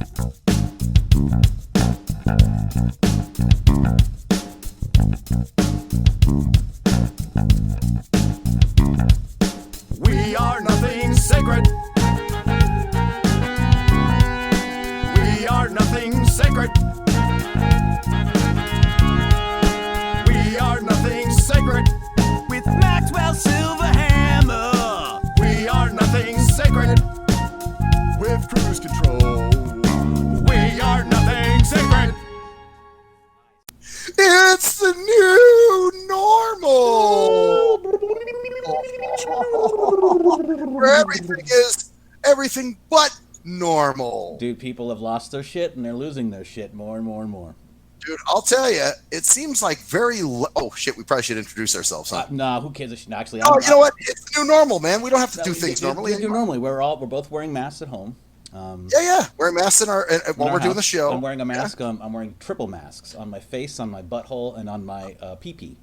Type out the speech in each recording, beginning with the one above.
We are nothing sacred. We are nothing sacred. We are nothing sacred. With Maxwell Silverhammer. We are nothing sacred. With cruise control. We are nothing sacred. It's the new normal. Where everything is everything but normal. Dude, people have lost their shit and they're losing their shit more and more and more. Dude, I'll tell you, it seems like oh shit, we probably should introduce ourselves, huh? Nah, who cares? Actually, you know what? It's the new normal, man. We don't have to do things normally. We do normally. We're both wearing masks at home. Yeah. Wearing masks while we're doing the show. I'm wearing a mask. Yeah. I'm wearing triple masks on my face, on my butthole, and on my pee-pee.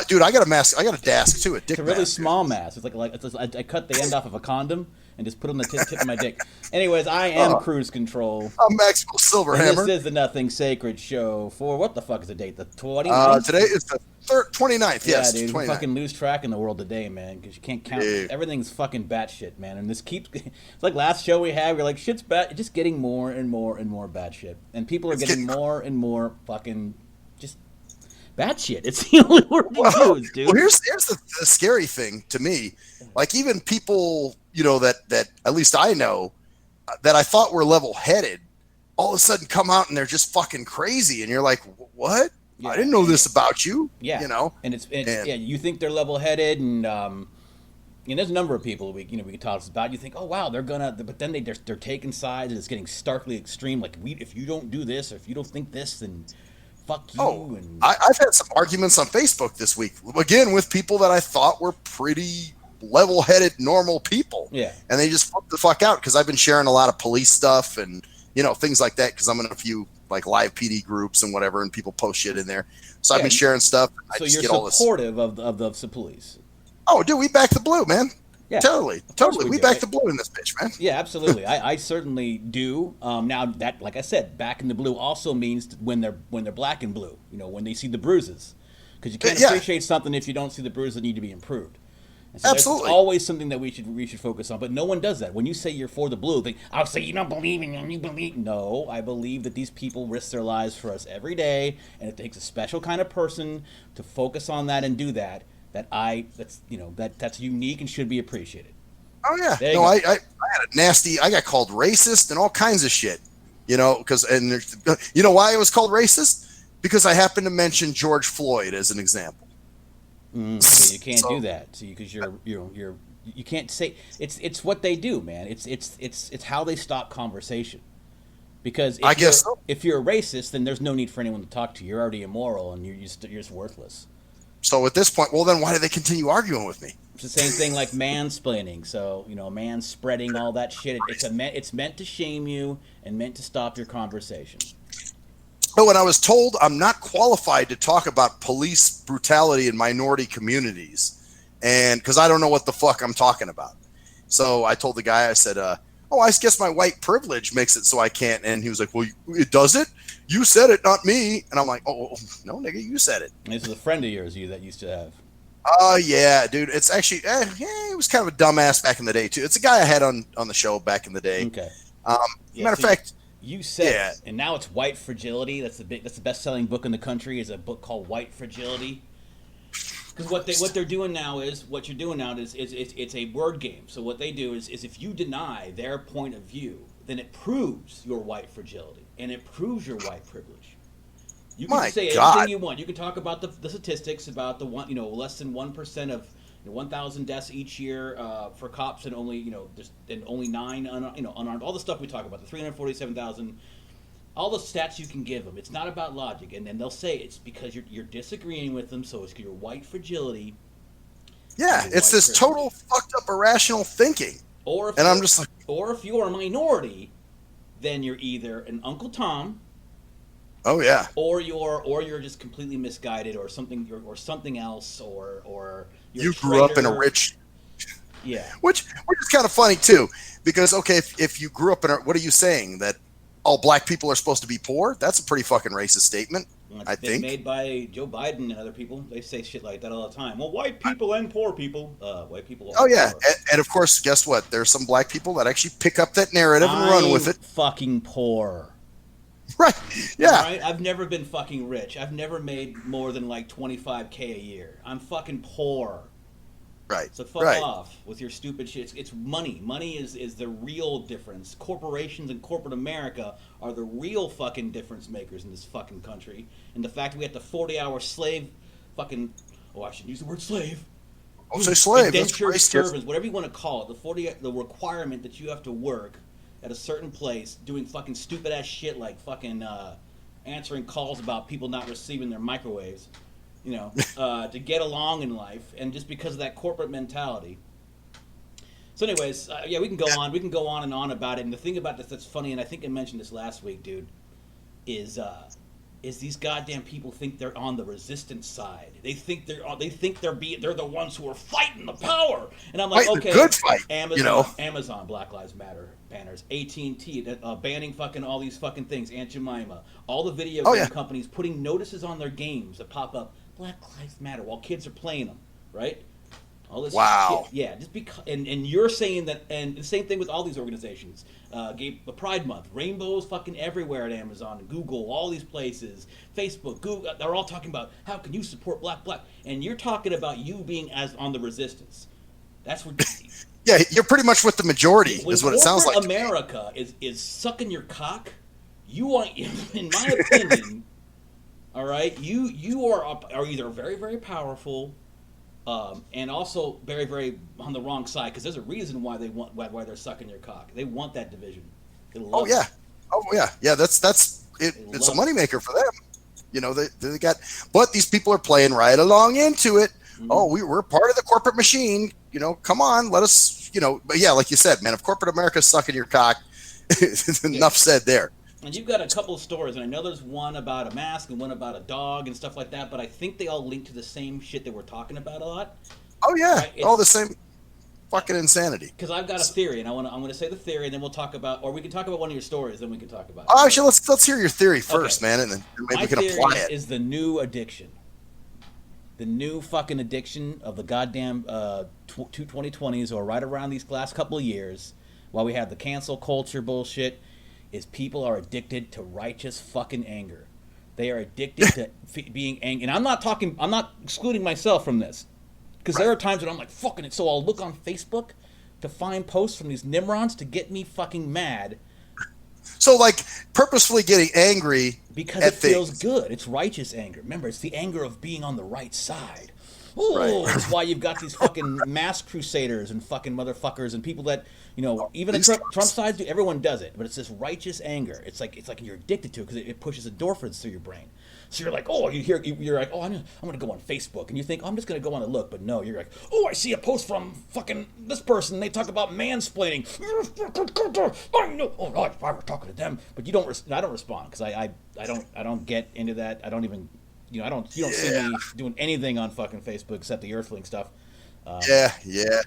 Dude, I got a mask. I got a dask too. It's a really small mask. It's like I cut the end off of a condom and just put it on the tip of my dick. Anyways, I am Cruise Control. I'm Maxwell Silverhammer. This is the Nothing Sacred show for what the fuck is the date? The 29th? Today is the 29th. Yes, yeah, dude. 29th. We fucking lose track in the world today, man, because you can't count. Dude. Everything's fucking batshit, man. And this keeps. It's like last show we had. We're like, shit's bad. It's just getting more and more and more bad shit, and people are getting more and more fucking just bad shit. It's the only word to use, dude. Well, here's the scary thing to me. Like even people, that at least I know that I thought were level-headed, all of a sudden come out and they're just fucking crazy, and you're like, what? Yeah, I didn't know this about you. Yeah, and it's you think they're level-headed, and there's a number of people we can talk about. You think, oh wow, they're gonna, but then they're taking sides, and it's getting starkly extreme. Like if you don't do this, or if you don't think this, then fuck you. I've had some arguments on Facebook this week, again with people that I thought were pretty level-headed, normal people. Yeah, and they just flipped the fuck out because I've been sharing a lot of police stuff and things like that because I'm in a few like live PD groups and whatever, and people post shit in there. So I've been sharing stuff. So you're supportive of the police. Oh, dude, we back the blue, man. Yeah, totally. We back the blue in this bitch, man. Yeah, absolutely. I certainly do. Now that, like I said, back in the blue also means when they're black and blue. When they see the bruises, because you can't appreciate something if you don't see the bruises that need to be improved. And so absolutely, there's always something that we should focus on. But no one does that. When you say you're for the blue, I'll say you don't believe in them. You believe? No, I believe that these people risk their lives for us every day, and it takes a special kind of person to focus on that and do that. That's unique and should be appreciated. Oh yeah, no, I had a nasty. I got called racist and all kinds of shit. Because why I was called racist? Because I happened to mention George Floyd as an example. Okay, you can't do that. Because you can't say it's what they do, man. It's how they stop conversation. Because if you're a racist, then there's no need for anyone to talk to you. You're already immoral and you're just worthless. So at this point, well, then why do they continue arguing with me? It's the same thing like mansplaining. So, manspreading, all that shit. It's meant to shame you and meant to stop your conversation. Oh, and I was told I'm not qualified to talk about police brutality in minority communities, and because I don't know what the fuck I'm talking about. So I told the guy, I said, I guess my white privilege makes it so I can't. And he was like, well, it does it? You said it, not me. And I'm like, oh, no, nigga, you said it. This is a friend of yours that used to have. Oh, yeah, dude. It's actually, he was kind of a dumbass back in the day, too. It's a guy I had on the show back in the day. Okay. Matter of fact. You said it, and now it's White Fragility. That's the best-selling book in the country is a book called White Fragility. Because what you're doing now is it's a word game. So what they do is if you deny their point of view, then it proves your white fragility and it proves your white privilege. You can say anything you want. You can talk about the statistics about the less than 1% of 1,000 deaths each year for cops and only only 9 unarmed. All the stuff we talk about, the 347,000. All the stats you can give them. It's not about logic, and then they'll say it's because you're disagreeing with them, so it's your white fragility. Yeah, it's this total fucked up irrational thinking. I'm just like, or if you're a minority, then you're either an Uncle Tom. Oh yeah. Or you're just completely misguided, or something else, or you grew up in a rich. Yeah. Which is kind of funny too, because if you grew up in what are you saying that? all black people are supposed to be poor. That's a pretty fucking racist statement. Well, I it's been think made by Joe Biden and other people. They say shit like that all the time. Well, white people and poor people. White people are Oh yeah, poor. and of course, guess what? There's some black people that actually pick up that narrative and run with it. Fucking poor. Right? Yeah. Right? I've never been fucking rich. I've never made more than like $25K a year. I'm fucking poor. Right. So fuck right. off with your stupid shit. It's money. Money is the real difference. Corporations and corporate America are the real fucking difference makers in this fucking country. And the fact that we have the 40-hour slave fucking... Oh, I shouldn't use the word slave. I'll say slave. Indentured servants, whatever you want to call it. The requirement that you have to work at a certain place doing fucking stupid ass shit like fucking answering calls about people not receiving their microwaves. You know, to get along in life, and just because of that corporate mentality. So, anyways, yeah, we can go on. We can go on and on about it. And the thing about this that's funny, and I think I mentioned this last week, dude, is these goddamn people think they're on the resistance side. They think they're the ones who are fighting the power. And I'm like, fighting okay, the good fight. Amazon, you know? Amazon, Black Lives Matter banners, AT&T banning fucking all these fucking things, Aunt Jemima, all the video game companies putting notices on their games that pop up. Black Lives Matter while kids are playing them, right? All this shit. Yeah, just because, and you're saying that, and the same thing with all these organizations. Gave the Pride Month, rainbows fucking everywhere at Amazon and Google, all these places, Facebook, Google, they're all talking about how can you support black, and you're talking about you being as on the resistance. That's what. Yeah, you're pretty much with the majority, is what it sounds like. America is sucking your cock. You want, in my opinion. All right, you are either very, very powerful, and also very, very on the wrong side, because there's a reason why why they're sucking your cock. They want that division. Oh yeah, that's it. It's a moneymaker for them. You know, they got, but these people are playing right along into it. Mm-hmm. Oh, we're part of the corporate machine. You know, come on, let us. You know, but yeah, like you said, man, if corporate America's sucking your cock, enough said there. And you've got a couple of stories, and I know there's one about a mask and one about a dog and stuff like that, but I think they all link to the same shit that we're talking about a lot. Oh yeah, right? All the same fucking insanity. Because I've got a theory, and I'm gonna say the theory, and then we'll talk about, or we can talk about one of your stories, then we can talk about. Oh, actually, let's hear your theory first, man, and then maybe we can apply it. My theory is the new addiction, the new fucking addiction of the goddamn 2020s, or right around these last couple of years, while we have the cancel culture bullshit. Is people are addicted to righteous fucking anger. They are addicted to being angry. And I'm not excluding myself from this. Because there are times when I'm like, fucking it. So I'll look on Facebook to find posts from these Nimrods to get me fucking mad. So, like, purposefully getting angry because it feels good. It's righteous anger. Remember, it's the anger of being on the right side. Oh, that's why you've got these fucking mass crusaders and fucking motherfuckers and people that, you know, even the Trump side, everyone does it, but it's this righteous anger. It's like you're addicted to it because it pushes endorphins through your brain. So you're like, oh, you're like, oh, I'm going to go on Facebook, and you think, oh, I'm just going to go on and look, but no, you're like, oh, I see a post from fucking this person. They talk about mansplaining. I know. Oh, no, if I were talking to them, but you don't. I don't respond because I don't get into that. I don't even. You don't see me doing anything on fucking Facebook except the Earthling stuff.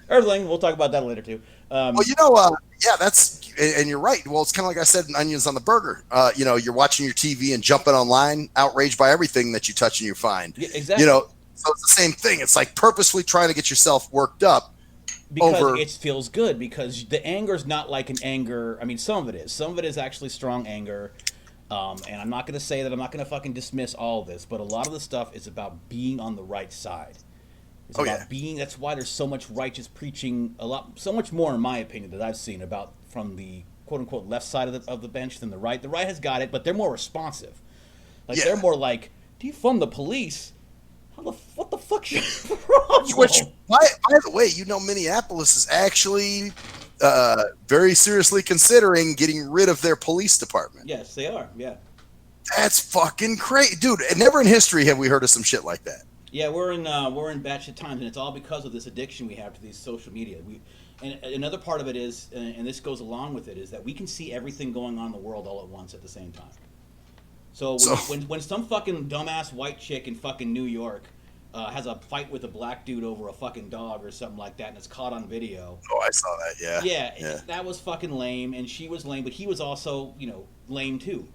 Earthling, we'll talk about that later too. Well, that's, and you're right. Well, it's kind of like I said in Onions on the Burger. You're watching your TV and jumping online, outraged by everything that you touch and you find. Yeah, exactly. So it's the same thing. It's like purposely trying to get yourself worked up. Because it feels good, because the anger is not like an anger. I mean, some of it is. Some of it is actually strong anger. And I'm not going to say that I'm not going to fucking dismiss all of this, but a lot of the stuff is about being on the right side. It's about being. That's why there's so much righteous preaching, so much more, in my opinion, that I've seen about from the quote unquote left side of the bench than the right. The right has got it, but they're more responsive. They're more like, defund the police. What the fuck's your problem? Which, by the way, Minneapolis is actually very seriously considering getting rid of their police department. Yes, they are. Yeah. That's fucking crazy, dude. Never in history have we heard of some shit like that. Yeah, we're in batshit times, and it's all because of this addiction we have to these social media. And another part of it is, and this goes along with it, is that we can see everything going on in the world all at once at the same time. So when some fucking dumbass white chick in fucking New York has a fight with a black dude over a fucking dog or something like that, and it's caught on video. Oh, I saw that. Yeah. Yeah, that was fucking lame, and she was lame, but he was also, lame too.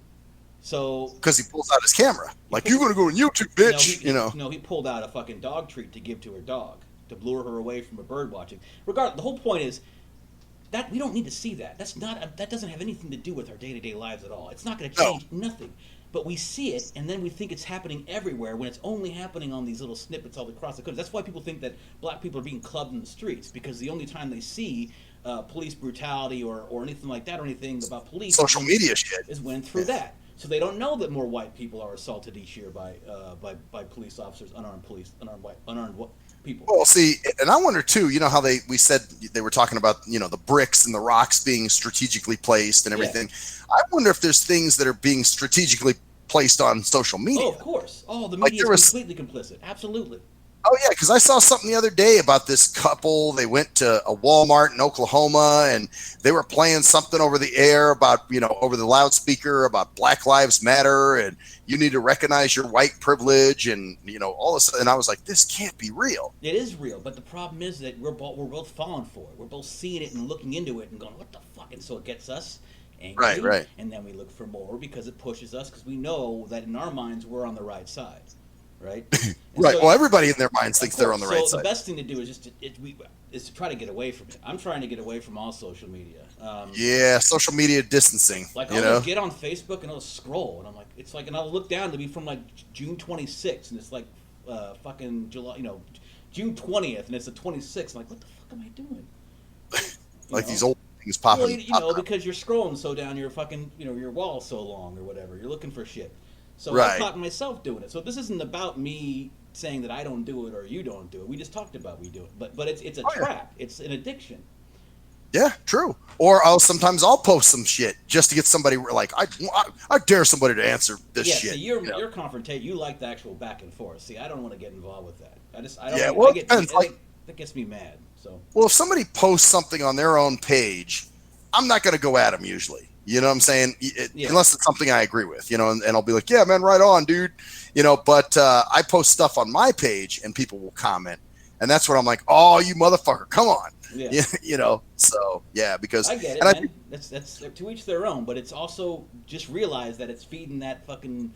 So because he pulls out his camera, like, you're gonna go on YouTube, bitch. No, he pulled out a fucking dog treat to give to her dog to lure her away from a bird watching. Regardless, the whole point is that we don't need to see that. That doesn't have anything to do with our day-to-day lives at all. It's not going to change nothing. But we see it, and then we think it's happening everywhere when it's only happening on these little snippets all across the country. That's why people think that black people are being clubbed in the streets, because the only time they see police brutality or anything like that, or anything about police, social media shit, is when through that. So they don't know that more white people are assaulted each year by police officers, unarmed people. Well, see, and I wonder too. You know how we said they were talking about the bricks and the rocks being strategically placed and everything. Yeah. I wonder if there's things that are being strategically placed on social media. Oh, of course. Oh, the media is completely complicit. Absolutely. Oh yeah, because I saw something the other day about this couple. They went to a Walmart in Oklahoma, and they were playing something over the air about, over the loudspeaker about Black Lives Matter, and you need to recognize your white privilege, and all this. And I was like, this can't be real. It is real, but the problem is that we're both falling for it. We're both seeing it and looking into it and going, what the fuck? And so it gets us angry, right. And then we look for more because it pushes us, because we know that in our minds we're on the right side. Right. Right. Well, everybody in their minds thinks they're on the right side. So the best thing to do is is to try to get away from it. I'm trying to get away from all social media. Social media distancing. Like, I'll just get on Facebook and I'll scroll, and I'm like, it's like, and I'll look down to be from like June 26th, and it's like fucking July, June 20th, and it's the 26th. I'm like, what the fuck am I doing? Like these old things popping. Well, because you're scrolling so down your fucking your wall so long or whatever. You're looking for shit. So I caught myself doing it. So this isn't about me saying that I don't do it or you don't do it. We just talked about we do it. But it's a trap. Yeah. It's an addiction. Yeah, true. Or sometimes I'll post some shit just to get somebody like, I dare somebody to answer this shit. So you're confrontational. You like the actual back and forth. See, I don't want to get involved with that. I don't. Yeah, well, it depends. That gets me mad. So. Well, if somebody posts something on their own page, I'm not going to go at them usually. You know what I'm saying? Unless it's something I agree with, and I'll be like, yeah, man, right on, dude. But I post stuff on my page and people will comment. And that's when I'm like, oh, you motherfucker, come on. Yeah. So, yeah, because. I get it, man. That's to each their own. But it's also just realize that it's feeding that fucking.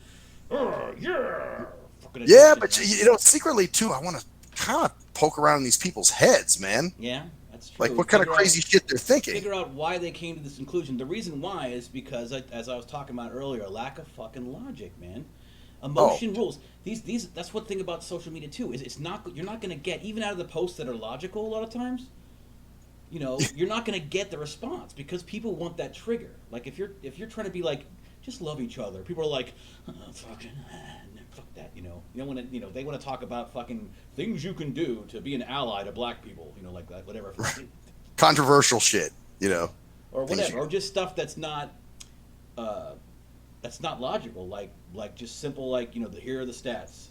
Yeah, but, secretly, too, I want to kind of poke around in these people's heads, man. Yeah. That's true. Like, what kind of crazy shit they're thinking. Figure out why they came to this conclusion. The reason why is because, as I was talking about earlier, lack of fucking logic, man. Emotion rules. These. That's what thing about social media too is you're not going to get, even out of the posts that are logical a lot of times. You're not going to get the response because people want that trigger. Like if you're trying to be like, just love each other, people are like, fuck that. They want to talk about fucking things you can do to be an ally to black people. Like that, whatever. Controversial shit. Or whatever, or just stuff that's not logical. Like just simple. Like here are the stats.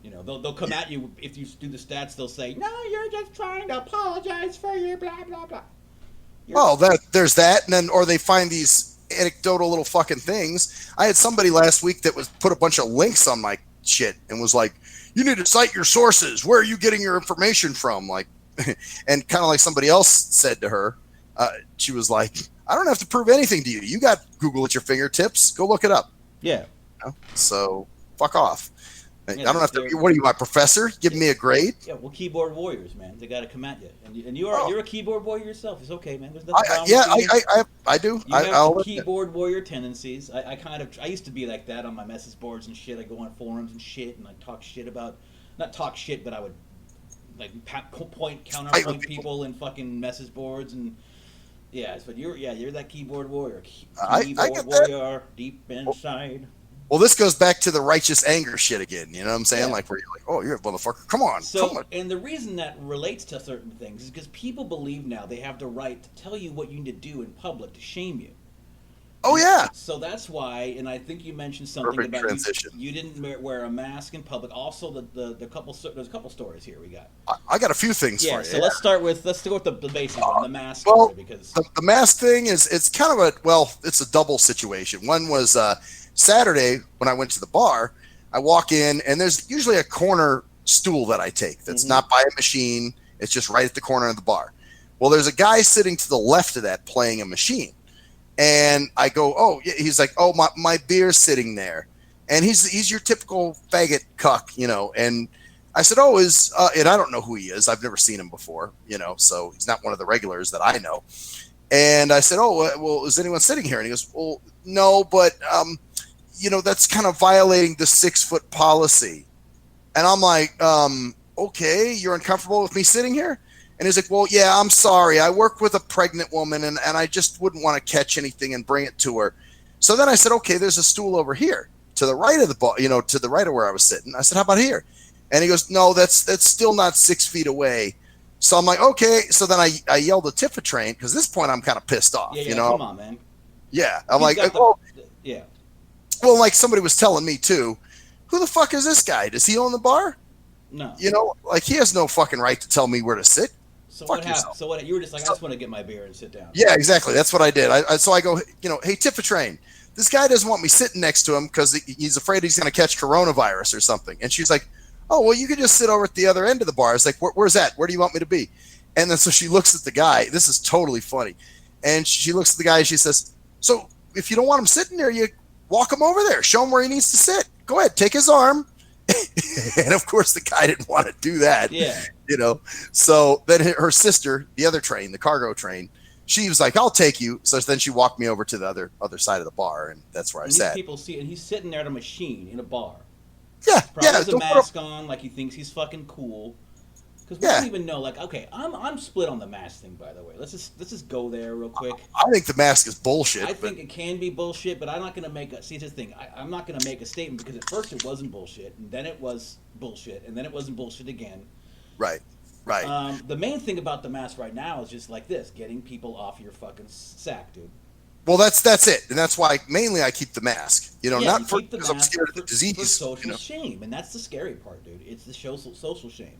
They'll come at you if you do the stats. They'll say, no, you're just trying to apologize for your blah blah blah. There's that, and then or they find these anecdotal little fucking things. I had somebody last week that was put a bunch of links on my shit and was like, you need to cite your sources. Where are you getting your information from? Like, and kind of like somebody else said to her, she was like, I don't have to prove anything to you. You got Google at your fingertips. Go look it up. Yeah. So fuck off. I don't have to. What are you, my professor? Give me a grade? Yeah, well, keyboard warriors, man. They got to come at you, and you're a keyboard warrior yourself. It's okay, man. There's nothing wrong with you. I do. You have keyboard warrior tendencies. I used to be like that on my message boards and shit. I go on forums and shit, and I talk shit about, not talk shit, but I would like counterpoint people in fucking message boards and. Yeah, but you're that keyboard warrior. Keyboard warrior deep inside. Well, this goes back to the righteous anger shit again. You know what I'm saying? Yeah. Like where you're like, oh, you're a motherfucker. Come on. And the reason that relates to certain things is because people believe now they have the right to tell you what you need to do in public to shame you. Oh, yeah. So that's why, and I think you mentioned something Perfect about transition. You didn't wear a mask in public. Also, there's a couple stories here we got. I got a few things for you. So let's go with the basic one, the mask. Well, story, because the mask thing it's kind of it's a double situation. One was Saturday when I went to the bar. I walk in and there's usually a corner stool that I take that's not by a machine. It's just right at the corner of the bar. Well, there's a guy sitting to the left of that playing a machine. And I go, oh, he's like, oh, my beer's sitting there. And he's your typical faggot cuck, you know. And I said, oh, and I don't know who he is. I've never seen him before, you know, so he's not one of the regulars that I know. And I said, oh, well, is anyone sitting here? And he goes, well, no, but, you know, that's kind of violating the 6-foot policy. And I'm like, okay, you're uncomfortable with me sitting here? And he's like, well, yeah, I'm sorry. I work with a pregnant woman, and I just wouldn't want to catch anything and bring it to her. So then I said, okay, there's a stool over here to the right of the bar, you know, to the right of where I was sitting. I said, how about here? And he goes, no, that's still not 6 feet away. So I'm like, okay. So then I yelled at Tifa Train, because at this point I'm kind of pissed off. Yeah, you know? Come on, man. Yeah. I'm like, yeah. Well, like somebody was telling me too, who the fuck is this guy? Does he own the bar? No. You know, like he has no fucking right to tell me where to sit. So Fuck what happened? yourself. So what? You were just like, I just want to get my beer and sit down. Yeah, exactly. That's what I did. So I go, you know, hey, Tifa Train, this guy doesn't want me sitting next to him because he's afraid he's going to catch coronavirus or something. And she's like, oh, well, you could just sit over at the other end of the bar. I was like, where's that? Where do you want me to be? And then so she looks at the guy. This is totally funny. And she looks at the guy and she says, so if you don't want him sitting there, you walk him over there. Show him where he needs to sit. Go ahead, take his arm. And of course, the guy didn't want to do that. Yeah. You know, so then her sister, the other train, the cargo train, she was like, I'll take you. So then she walked me over to the other side of the bar, and that's where I sat. People see, and he's sitting there at a machine in a bar. Yeah, Probably yeah. has a mask on, like he thinks he's fucking cool. Because we don't even know. Like, okay, I'm split on the mask thing. By the way, let's just go there real quick. I think the mask is bullshit. I think it can be bullshit, but I'm not gonna make see this thing. I'm not gonna make a statement because at first it wasn't bullshit, and then it was bullshit, and then it wasn't bullshit again. Right. The main thing about the mask right now is just like this: getting people off your fucking sack, dude. Well, that's it, and that's why mainly I keep the mask. You know, Yeah, not because I'm scared of the disease. For social you know? shame, and that's the scary part, dude. It's the social shame.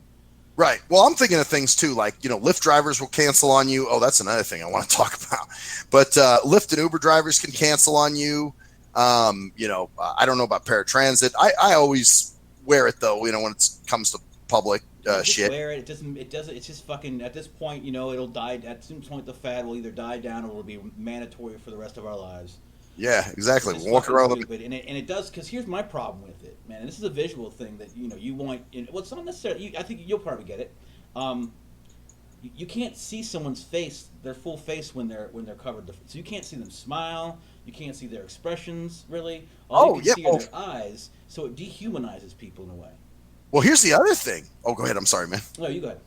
Right. Well, I'm thinking of things too, like, you know, Lyft drivers will cancel on you. Oh, that's another thing I want to talk about. But Lyft and Uber drivers can cancel on you. You know, I don't know about paratransit. I always wear it though. You know, when it comes to public shit. Wear it. It doesn't. It's just fucking. At this point, you know, it'll die. At some point, the fad will either die down or it'll be mandatory for the rest of our lives. Yeah, exactly. It's Walk around with stupid. And it does, because here's my problem with it, man. And this is a visual thing that, you know, you want. Well, it's not necessarily. I think you'll probably get it. You can't see someone's face, their full face when they're covered. So you can't see them smile. You can't see their expressions really. All you can see are their eyes. So it dehumanizes people in a way. Well, here's the other thing. Oh, go ahead. I'm sorry, man. No, you go ahead.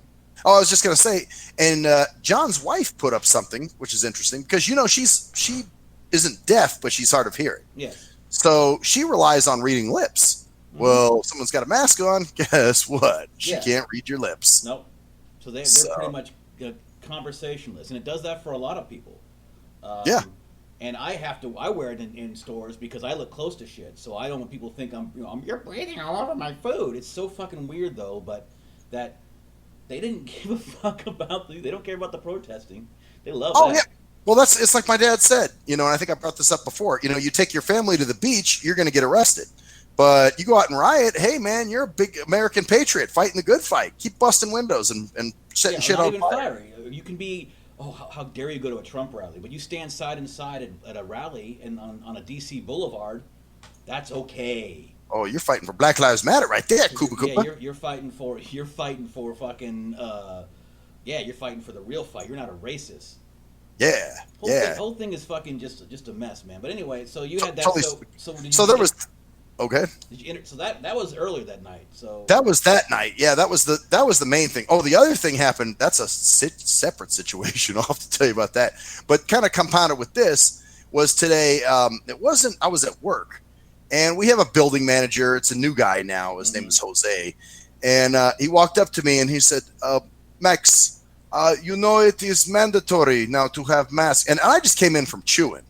Oh, I was just gonna say, and John's wife put up something which is interesting because, you know, she isn't deaf, but she's hard of hearing. Yes. So she relies on reading lips. Mm-hmm. Well, someone's got a mask on. Guess what? She can't read your lips. Nope. So they're pretty much conversationless, and it does that for a lot of people. Yeah. And I wear it in stores because I look close to shit, so I don't want people to think you're breathing all over my food. It's so fucking weird though, but that they didn't give a fuck about they don't care about the protesting. They love that. Yeah. Well, it's like my dad said, you know, and I think I brought this up before. You know, you take your family to the beach, you're going to get arrested. But you go out and riot, hey, man, you're a big American patriot fighting the good fight. Keep busting windows and setting shit on fire. You can be, how dare you go to a Trump rally? But you stand side and side at a rally and on a D.C. boulevard, that's okay. Oh, you're fighting for Black Lives Matter right there, Cuba Cuba. Yeah, you're fighting for fucking, you're fighting for the real fight. You're not a racist. Yeah, The whole thing is fucking just a mess, man. But anyway, so you had that. So there was. Okay. Did you so that was earlier that night. So that was that night. Yeah, that was the main thing. Oh, the other thing happened. That's a separate situation. I'll have to tell you about that. But kind of compounded with this was today. It wasn't. I was at work, and we have a building manager. It's a new guy now. His name is Jose, and he walked up to me and he said, "Max, you know it is mandatory now to have masks." And I just came in from chewing.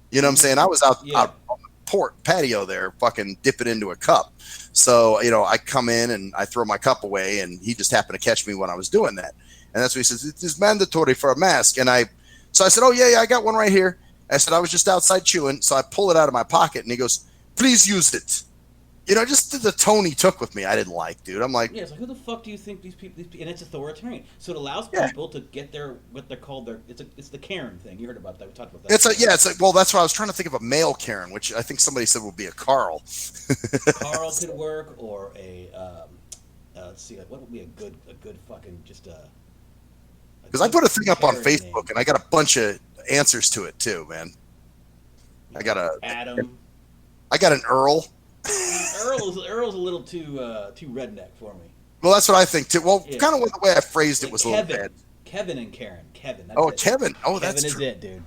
You know what I'm saying? I was out on the patio there, fucking dip it into a cup. So, you know, I come in and I throw my cup away, and he just happened to catch me when I was doing that. And that's what he says, it is mandatory for a mask. And so I said, oh, yeah, I got one right here. I said, I was just outside chewing. So I pull it out of my pocket, and he goes, please use it. just the tone he took with me, I didn't like, dude. I'm like, Yeah, it's like, who the fuck do you think these people? And it's authoritarian, so it allows yeah. people to get their what they're called their. It's the Karen thing. You heard about that? We talked about that. It's like, well, that's why I was trying to think of a male Karen, which I think somebody said would be a Carl. Carl could work, or a let's see, what would be a good fucking just a. Because I put a thing up on Karen Facebook name. and I got a bunch of answers to it too, man. I got Adam. I got an Earl. Earl's a little too redneck for me. Well, that's what I think too. Well, Yeah. kind of the way I phrased Like it was a little Kevin. bad. Kevin and Karen. Kevin. That's Oh, it. Kevin. Oh, that's Kevin is true. it, dude.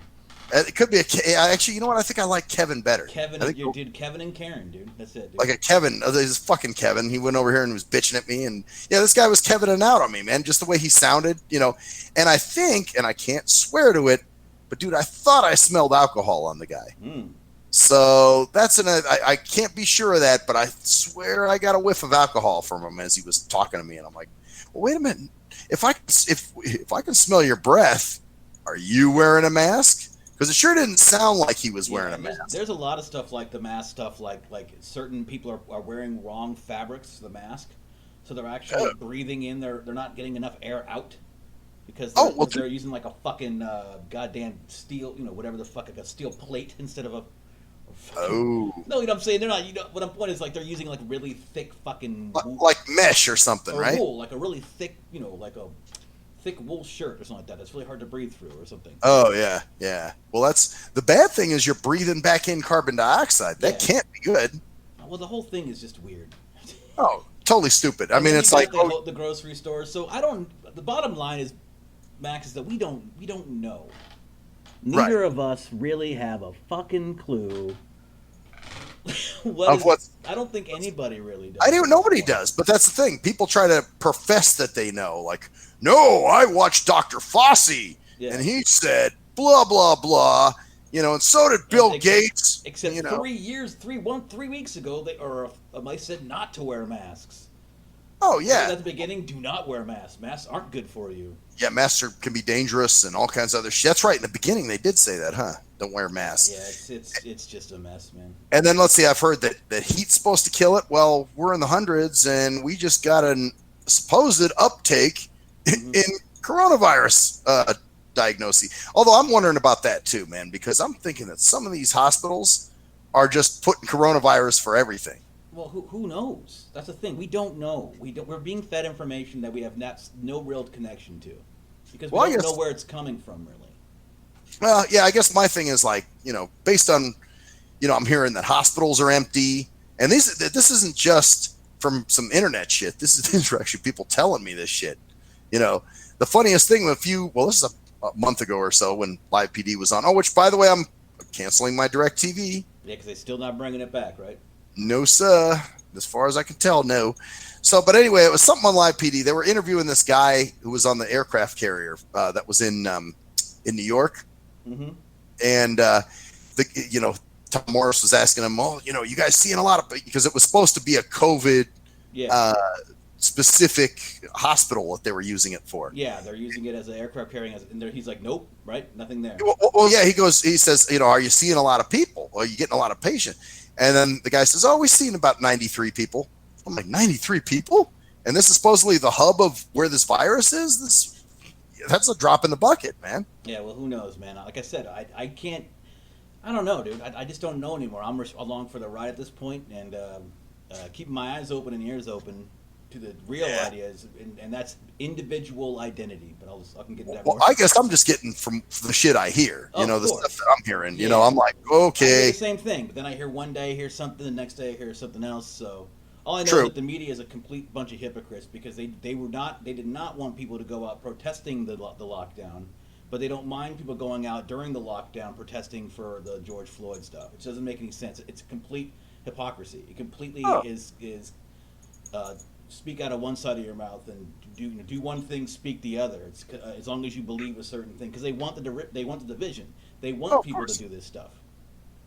It could be actually, you know what? I think I like Kevin better. Kevin, I think, dude. Kevin and Karen, dude. That's it, dude. like a Kevin. This fucking Kevin. He went over here and was bitching at me, and yeah, this guy was Kevining out on me, man. Just the way he sounded, And I think, and I can't swear to it, but dude, I thought I smelled alcohol on the guy. Mm. So that's I can't be sure of that, but I swear I got a whiff of alcohol from him as he was talking to me, and I'm like, well, wait a minute. If I can smell your breath, are you wearing a mask? Because it sure didn't sound like he was wearing a mask. There's a lot of stuff like the mask stuff, like certain people are wearing wrong fabrics for the mask, so they're actually breathing in. They're not getting enough air out because they're using like a fucking goddamn steel, whatever the fuck, like a steel plate instead of a. Oh. No, you know what I'm saying? They're not. What I'm pointing is like they're using like really thick fucking like mesh or something, or right? wool, like a really thick, like a thick wool shirt or something like that. That's really hard to breathe through or something. Oh yeah. Well, that's the bad thing is you're breathing back in carbon dioxide. That can't be good. Well, the whole thing is just weird. Oh, totally stupid. I mean, it's like the grocery stores. So I don't. The bottom line is, Max, is that we don't know. Neither of us really have a fucking clue. I don't think anybody really does. Nobody does, but that's the thing. People try to profess that they know. Like, no, I watched Dr. Fossey, and he said blah blah blah. And so did Bill Gates. Except 3 weeks ago, they said not to wear masks. Oh yeah. At the beginning, do not wear masks. Masks aren't good for you. Yeah, masks can be dangerous and all kinds of other shit. That's right. In the beginning, they did say that, huh? Don't wear masks. Yeah, it's just a mess, man. And then let's see. I've heard that heat's supposed to kill it. Well, we're in the hundreds, and we just got a supposed uptake in coronavirus diagnosis. Although I'm wondering about that too, man, because I'm thinking that some of these hospitals are just putting coronavirus for everything. Well, who knows? That's the thing. We don't know. We're being fed information that we have no real connection to, because we don't know where it's coming from, really. Well, yeah, I guess my thing is like, based on, I'm hearing that hospitals are empty, and this isn't just from some internet shit. These are actually people telling me this shit. The funniest thing, this is a month ago or so when Live PD was on. Oh, which by the way, I'm canceling my DirecTV. Yeah, because they're still not bringing it back, right? No, sir. As far as I can tell, no. So, but anyway, it was something on Live PD. They were interviewing this guy who was on the aircraft carrier that was in New York, and Tom Morris was asking him, "Oh, you guys seeing a lot of," because it was supposed to be a COVID specific hospital that they were using it for. Yeah, they're using it as an aircraft carrying, and he's like, "Nope, right, nothing there." Well, yeah, he says, are you seeing a lot of people? Are you getting a lot of patients? And then the guy says, "Oh, we've seen about 93 people." I'm like, 93 people? And this is supposedly the hub of where this virus is? That's a drop in the bucket, man. Yeah, well, who knows, man? Like I said, I don't know, dude. I just don't know anymore. I'm along for the ride at this point, and keeping my eyes open and ears open to the real ideas, and that's individual identity. But I can get into that more. I guess I'm just getting from the shit I hear. The stuff that I'm hearing. I'm like, okay. I the same thing, but then I hear one day I hear something, the next day I hear something else. So all I know is that the media is a complete bunch of hypocrites, because they did not want people to go out protesting the lockdown, but they don't mind people going out during the lockdown protesting for the George Floyd stuff. It doesn't make any sense. It's complete hypocrisy. It completely is speak out of one side of your mouth and do one thing, speak the other. It's as long as you believe a certain thing, because they want the division. They want people to do this stuff.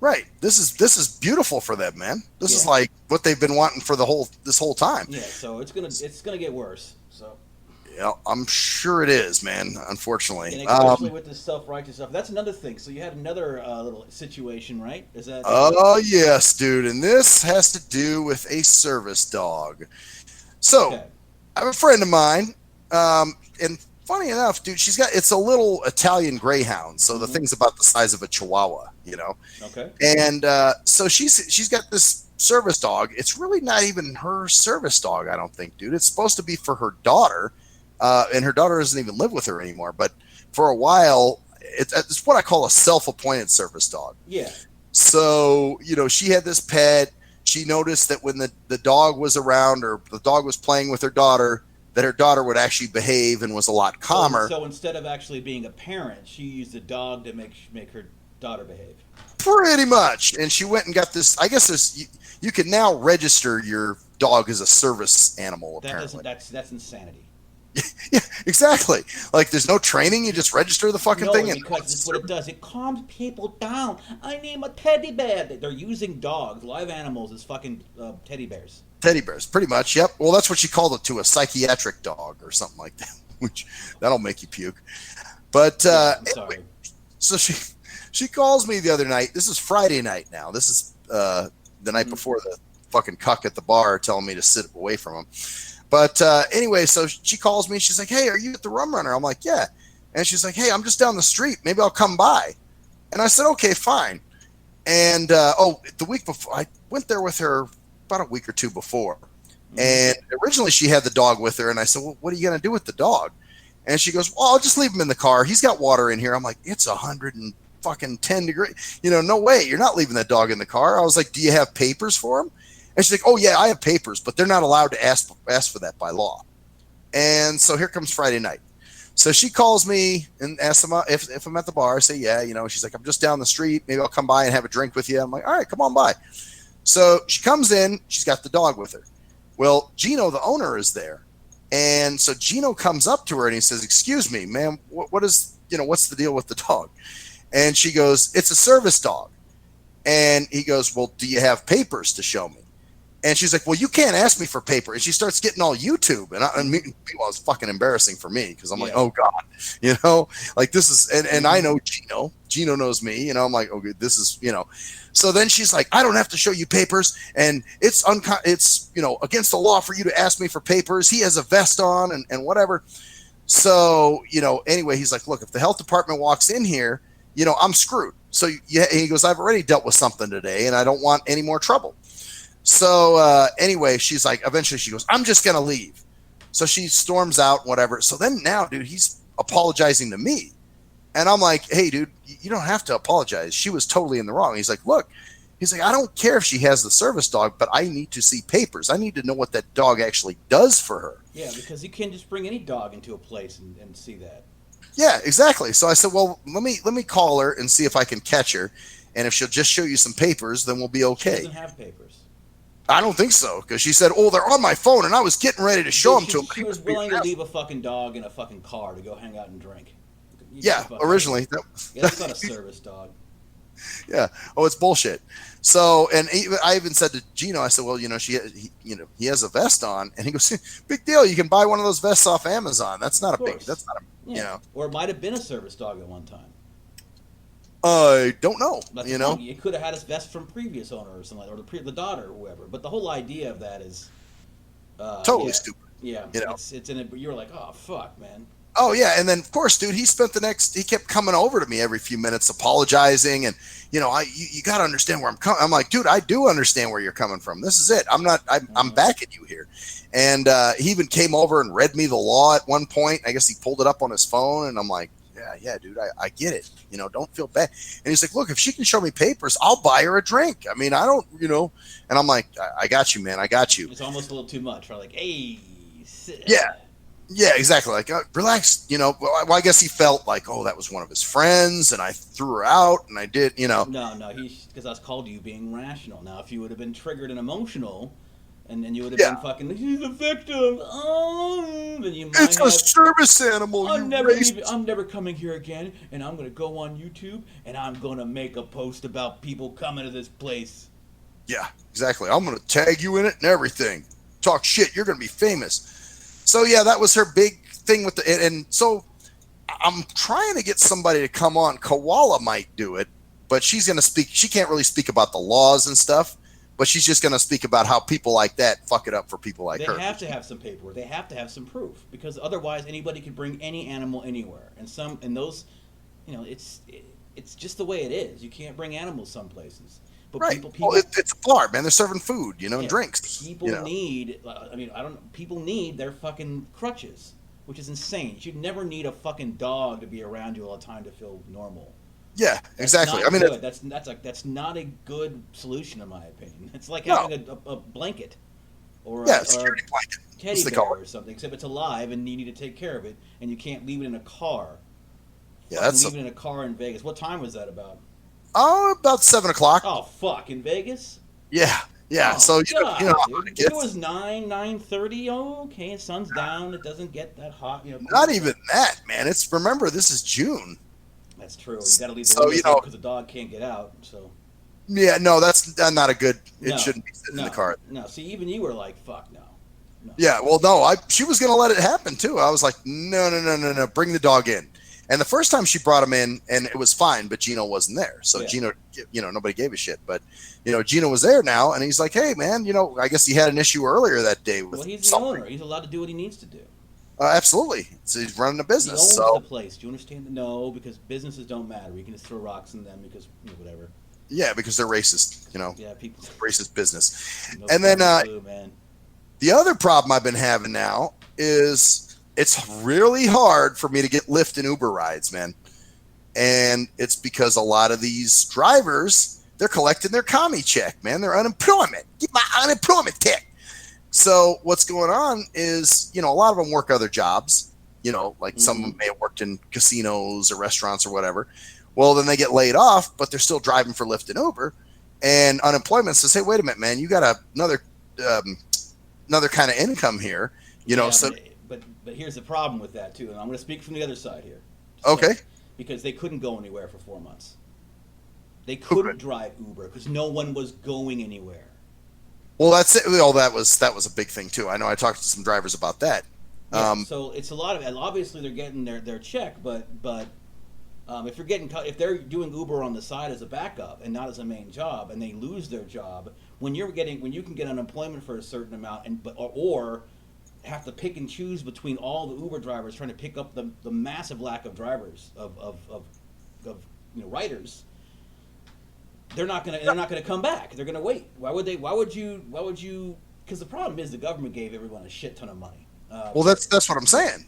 Right. This is beautiful for them, man. This is like what they've been wanting for this whole time. Yeah. So it's gonna get worse. So. I'm sure it is, man. Unfortunately, And especially with this self-righteous stuff. That's another thing. So you had another little situation, right? Is that? oh yes, dude, and this has to do with a service dog. So, Okay. I have a friend of mine, and funny enough, dude, it's a little Italian Greyhound, so the thing's about the size of a Chihuahua, Okay. And so she's got this service dog. It's really not even her service dog, I don't think, dude. It's supposed to be for her daughter, and her daughter doesn't even live with her anymore. But for a while, it's what I call a self-appointed service dog. Yeah. So, she had this pet. She noticed that when the dog was around or the dog was playing with her daughter, that her daughter would actually behave and was a lot calmer. So instead of actually being a parent, she used the dog to make her daughter behave. Pretty much. And she went and got this. I guess you can now register your dog as a service animal, apparently. That's insanity. Yeah, exactly. Like, there's no training. You just register the fucking thing. Because that's what it does. It calms people down. I need a teddy bear. They're using dogs, live animals, as fucking teddy bears. Teddy bears, pretty much. Yep. Well, that's what she called it, to a psychiatric dog or something like that, which that'll make you puke. But Sorry. Anyway, so she calls me the other night. This is Friday night now. This is the night before the fucking cuck at the bar telling me to sit away from him. But anyway, so she calls me. She's like, "Hey, are you at the Rum Runner?" I'm like, "Yeah." And she's like, "Hey, I'm just down the street. Maybe I'll come by." And I said, "Okay, fine." And the week before, I went there with her about a week or two before. And originally she had the dog with her. And I said, "Well, what are you going to do with the dog?" And she goes, "Well, I'll just leave him in the car. He's got water in here." I'm like, "It's 110 degrees. No way. You're not leaving that dog in the car." I was like, "Do you have papers for him?" And she's like, "Oh yeah, I have papers, but they're not allowed to ask for that by law." And so here comes Friday night. So she calls me and asks him if I'm at the bar. I say, "Yeah." She's like, "I'm just down the street. Maybe I'll come by and have a drink with you." I'm like, "All right, come on by." So she comes in. She's got the dog with her. Well, Gino, the owner, is there. And so Gino comes up to her and he says, "Excuse me, ma'am, what's the deal with the dog?" And she goes, "It's a service dog." And he goes, "Well, do you have papers to show me?" And she's like, "Well, you can't ask me for paper." And she starts getting all YouTube. And meanwhile, it's fucking embarrassing for me because I'm like, "Oh God," like this is, and I know Gino. Gino knows me. I'm like, "Okay, this is," So then she's like, "I don't have to show you papers, and it's against the law for you to ask me for papers. He has a vest on and whatever." So anyway, he's like, "Look, if the health department walks in here, I'm screwed." So he goes, "I've already dealt with something today, and I don't want any more trouble." So anyway, she's like, eventually she goes, "I'm just gonna leave." So she storms out, whatever. So then now, dude, he's apologizing to me. And I'm like, "Hey, dude, you don't have to apologize. She was totally in the wrong." He's like, "Look," he's like, "I don't care if she has the service dog, but I need to see papers. I need to know what that dog actually does for her." Yeah, because you can't just bring any dog into a place and see that. Yeah, exactly. So I said, "Well, let me call her and see if I can catch her. And if she'll just show you some papers, then we'll be okay." She doesn't have papers. I don't think so, because she said, "Oh, they're on my phone," and I was getting ready to show them to him. She was willing to leave a fucking dog in a fucking car to go hang out and drink. Yeah, originally. That's not a service dog. Yeah. Oh, it's bullshit. So, and I even said to Gino, I said, "Well, he has a vest on," and he goes, "Big deal. You can buy one of those vests off Amazon. That's not Or it might have been a service dog at one time. I don't know. It could have had his vest from previous owner or something, or the daughter or whoever. But the whole idea of that is totally stupid. Yeah, it's in it. But you're like, "Oh fuck, man." Oh yeah, and then of course, dude, he kept coming over to me every few minutes, apologizing, and you got to understand where I'm coming. I'm like, "Dude, I do understand where you're coming from. This is it. I'm backing you here." And he even came over and read me the law at one point. I guess he pulled it up on his phone, and I'm like, yeah, dude, I get it. Don't feel bad. And he's like, "Look, if she can show me papers, I'll buy her a drink. I mean, I don't, And I'm like, I got you, man. I got you." It's almost a little too much. Right? Like, hey. Yeah, exactly. Like, relax. Well, I guess he felt like, oh, that was one of his friends, and I threw her out, and I did, No, because I was called you being rational. Now, if you would have been triggered and emotional, and then you would have been fucking, "He's a victim," then you might It's a service animal. I'm never coming here again, and I'm gonna go on YouTube and I'm gonna make a post about people coming to this place. Yeah, exactly. I'm gonna tag you in it and everything. Talk shit. You're gonna be famous. So yeah, that was her big thing with and so I'm trying to get somebody to come on. Koala might do it, but she's going to speak. She can't really speak about the laws and stuff, but she's just going to speak about how people like that fuck it up for people like her. They have to have some paperwork. They have to have some proof, because otherwise anybody can bring any animal anywhere. And those, it's just the way it is. You can't bring animals some places. But right. people It's a bar, man. They're serving food, and drinks. People need. People need their fucking crutches, which is insane. You'd never need a fucking dog to be around you all the time to feel normal. Yeah, exactly. I mean, that's not a good solution in my opinion. It's like having a blanket or a security blanket, teddy bear or something, except it's alive and you need to take care of it, and you can't leave it in a car. Yeah, leave it in a car in Vegas. What time was that about? Oh, about 7 o'clock. Oh fuck, in Vegas? Yeah. Oh, so God, you know if it was 9:30. Oh, okay, sun's down. It doesn't get that hot. Not even that, man. Remember, this is June. That's true. You got to leave the windows up because the dog can't get out. So. Yeah, no, that's not a good. It shouldn't be sitting in the car. No, see, even you were like, "Fuck no." Yeah, well, no, she was gonna let it happen too. I was like, no, bring the dog in. And the first time she brought him in, and it was fine, but Gino wasn't there. So Gino, nobody gave a shit. But Gino was there now, and he's like, hey, man, I guess he had an issue earlier that day with. Well, he's the owner. He's allowed to do what he needs to do. Absolutely. So he's running a business. He owns the place. Do you understand? No, because businesses don't matter. You can just throw rocks in them because whatever. Yeah, because they're racist. Yeah, people. Racist business. No, and then man. The other problem I've been having now is it's really hard for me to get Lyft and Uber rides, man. And it's because a lot of these drivers, they're collecting their commie check, man. Their unemployment. Get my unemployment check. So what's going on is, a lot of them work other jobs, like some of them may have worked in casinos or restaurants or whatever. Well, then they get laid off, but they're still driving for Lyft and Uber. And unemployment says, hey, wait a minute, man, you got another kind of income here, so. But here's the problem with that, too. And I'm going to speak from the other side here. Okay. Because they couldn't go anywhere for 4 months. They couldn't drive Uber because no one was going anywhere. Well, that's it. Well, that was a big thing too. I know I talked to some drivers about that. Yeah, so it's a lot of, and obviously they're getting their check, but if they're doing Uber on the side as a backup and not as a main job, and they lose their job, when you can get unemployment for a certain amount or have to pick and choose between all the Uber drivers trying to pick up the massive lack of drivers of writers. They're not gonna come back. They're gonna wait. Why would you? Because the problem is the government gave everyone a shit ton of money. Well, that's what I'm saying.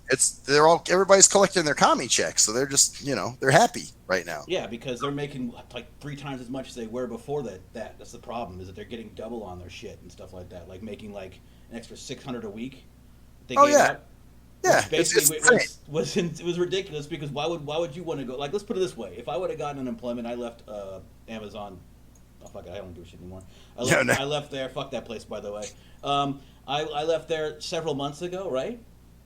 Everybody's collecting their commie checks, so they're just they're happy right now. Yeah, because they're making like 3 times as much as they were before that. That's the problem, is that they're getting double on their shit and stuff like that, like making like an extra $600 a week. They gave up. Yeah, basically it was ridiculous, because why would you want to go? Like, let's put it this way: if I would have gotten unemployment, I left Amazon. Oh fuck it, I don't do shit anymore. I left there. Fuck that place, by the way. I left there several months ago, right?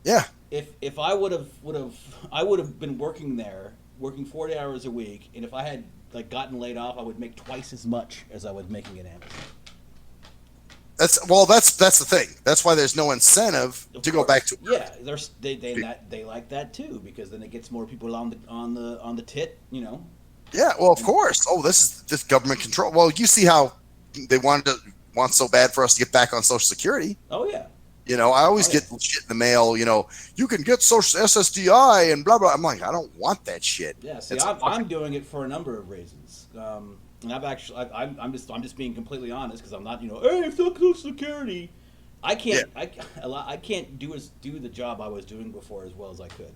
Yeah. If I would have been working there, working 40 hours a week, and if I had like gotten laid off, I would make twice as much as I was making at Amazon. That's the thing. That's why there's no incentive to go back to work. Yeah, they like that too, because then it gets more people on the tit, Yeah, well, of course. Oh, this government control. Well, you see how they want so bad for us to get back on Social Security. Oh yeah. I always get shit in the mail. You can get Social SSDI and blah blah. I'm like, I don't want that shit. Yeah, see, I'm doing it for a number of reasons. And I'm just being completely honest, because I'm not, hey, fuck Social Security. I can't do the job I was doing before as well as I could.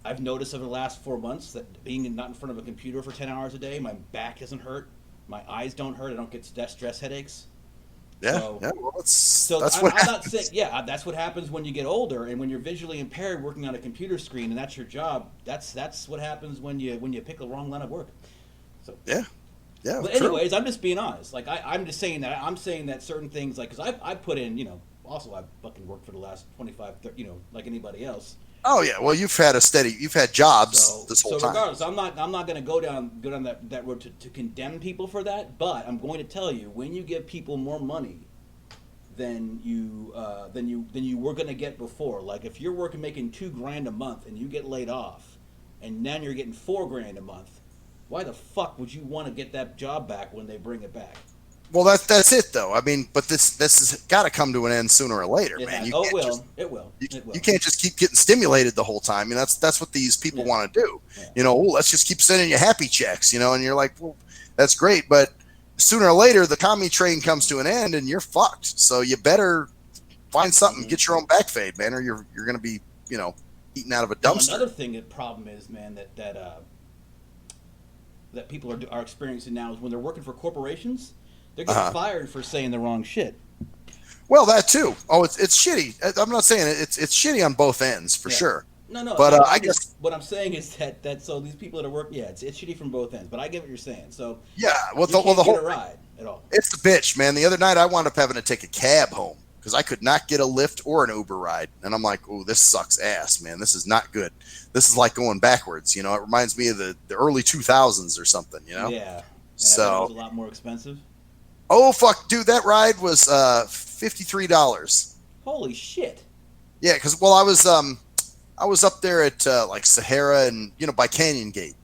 I've noticed over the last 4 months that being not in front of a computer for 10 hours a day, my back doesn't hurt, my eyes don't hurt, I don't get stress headaches. Yeah, so, well, that's I'm what not saying, that's what happens when you get older, and when you're visually impaired working on a computer screen and that's your job. That's what happens when you pick the wrong line of work. So yeah. But anyways, I'm just being honest. Like I'm just saying that certain things, like, because I put in, also I fucking worked for the last 25, 30, like anybody else. Oh yeah, well you've had jobs this whole time. So regardless, I'm not going to go down that road to condemn people for that. But I'm going to tell you, when you give people more money, than you were gonna get before. Like if you're making $2,000 a month and you get laid off, and then you're getting $4,000 a month, why the fuck would you want to get that job back when they bring it back? Well, that's it though. I mean, but this has got to come to an end sooner or later, man. It will. It will. You can't just keep getting stimulated the whole time. I mean, that's what these people want to do. Yeah. You know, let's just keep sending you happy checks. You know, and you're like, well, that's great, but sooner or later the commie train comes to an end and you're fucked. So you better find something, get your own back fade, man, or you're going to be, you know, eaten out of a dumpster. Another thing, the problem is, man, that people are experiencing now is when they're working for corporations, they're getting fired for saying the wrong shit. Well, that too. Oh, it's shitty. I'm not saying it's shitty on both ends for sure. No. But I guess what I'm saying is that so these people that are working, it's shitty from both ends. But I get what you're saying. So yeah, well, the get whole a ride at all. It's the bitch, man. The other night I wound up having to take a cab home because I could not get a Lyft or an Uber ride, and I'm like, oh, this sucks ass, man. This is not good. This is like going backwards. You know, it reminds me of the early 2000s or something. You know. Yeah. And so it was a lot more expensive. Oh fuck, dude! That ride was $53. Holy shit! Yeah, because I was up there at like Sahara and by Canyon Gate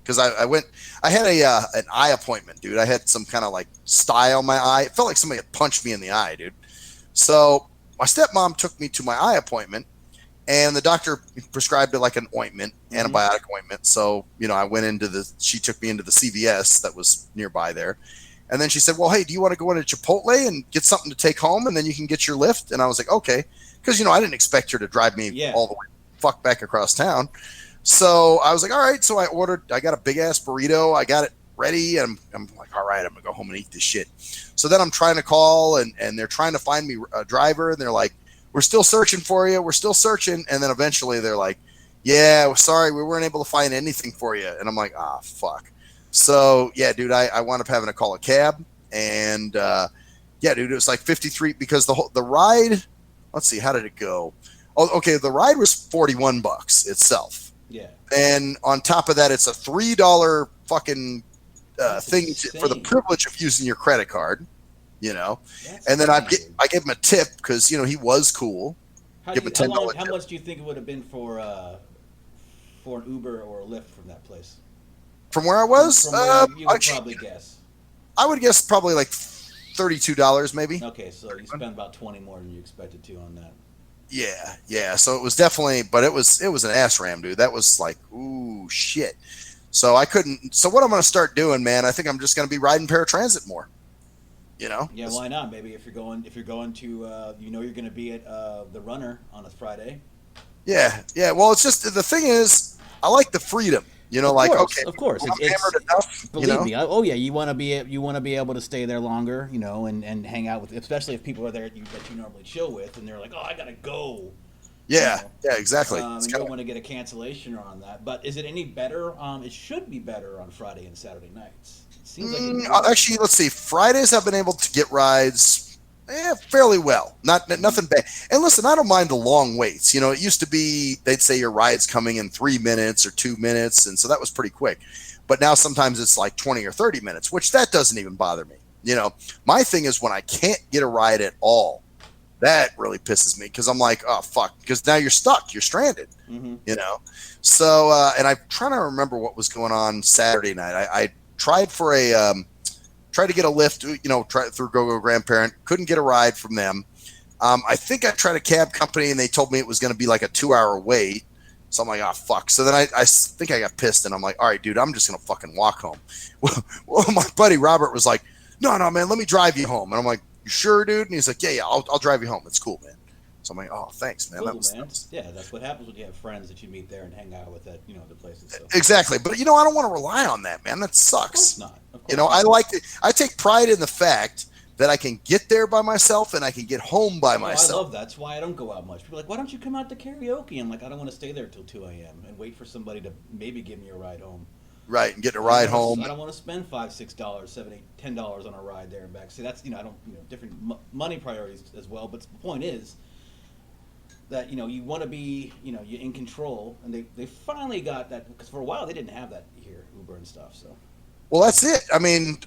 because I had an eye appointment, dude. I had some kind of like sty on my eye. It felt like somebody had punched me in the eye, dude. So my stepmom took me to my eye appointment, and the doctor prescribed like an ointment, antibiotic ointment. So I went she took me into the CVS that was nearby there. And then she said, well, hey, do you want to go into Chipotle and get something to take home and then you can get your Lyft? And I was like, okay. Because, I didn't expect her to drive me all the way fuck back across town. So I was like, all right. So I got a big ass burrito. I got it ready. And I'm like, all right, I'm going to go home and eat this shit. So then I'm trying to call and they're trying to find me a driver. And they're like, we're still searching for you. We're still searching. And then eventually they're like, yeah, sorry, we weren't able to find anything for you. And I'm like, fuck. So yeah, dude, I wound up having to call a cab, and yeah, dude, it was like 53 because the ride. Let's see, how did it go? Oh, okay, the ride was $41 itself. Yeah. And on top of that, it's a $3 fucking thing for the privilege of using your credit card. That's and then I gave him a tip because he was cool. Give him $10. How much do you think it would have been for an Uber or a Lyft from that place? From where I was, you would probably guess. I would guess probably like $32, maybe. Okay, so you spent about 20 more than you expected to on that. Yeah. So it was definitely, but it was an ass ram, dude. That was like, ooh, shit. So I couldn't. So what I'm going to start doing, man, I think I'm just going to be riding paratransit more. Yeah, why not? Maybe if you're going to, you're going to be at the Runner on a Friday. Yeah. Well, it's just the thing is, I like the freedom. Of course. I'm hammered enough. Believe me. Oh yeah, you want to be able to stay there longer, and hang out with, especially if people are there that you normally chill with, and they're like, oh, I gotta go. Yeah, yeah, exactly. And you don't want to get a cancellation on that. But is it any better? It should be better on Friday and Saturday nights. It seems like actually, let's see. Fridays I've been able to get rides. Fairly well. Nothing bad. And listen, I don't mind the long waits. It used to be they'd say your ride's coming in 3 minutes or 2 minutes, and so that was pretty quick. But now sometimes it's like 20 or 30 minutes, which that doesn't even bother me. My thing is when I can't get a ride at all, that really pisses me because I'm like, oh fuck, because now you're stuck, you're stranded. So and I'm trying to remember what was going on Saturday night. I tried for tried to get a Lyft, through GoGo Grandparent. Couldn't get a ride from them. I think I tried a cab company and they told me it was going to be like a 2-hour wait. So I'm like, oh, fuck. So then I think I got pissed and I'm like, all right, dude, I'm just going to fucking walk home. Well, my buddy Robert was like, no, man, let me drive you home. And I'm like, you sure, dude? And he's like, yeah, I'll drive you home. It's cool, man. So I'm like, oh, thanks, man. Cool, man. Yeah, that's what happens when you have friends that you meet there and hang out with at, the places. So. Exactly. But, I don't want to rely on that, man. That sucks. Of course not. Of course not. I take pride in the fact that I can get there by myself and I can get home by myself. I love that. That's why I don't go out much. People are like, why don't you come out to karaoke? I'm like, I don't want to stay there till 2 a.m. and wait for somebody to maybe give me a ride home. Right, and get a ride home. I don't want to spend $5, $6, $7, $8, $10 on a ride there and back. See, that's, I don't, different money priorities as well. But the point is that, you want to be, you're in control. And they finally got that, because for a while they didn't have that here, Uber and stuff, so. Well, that's it. I mean,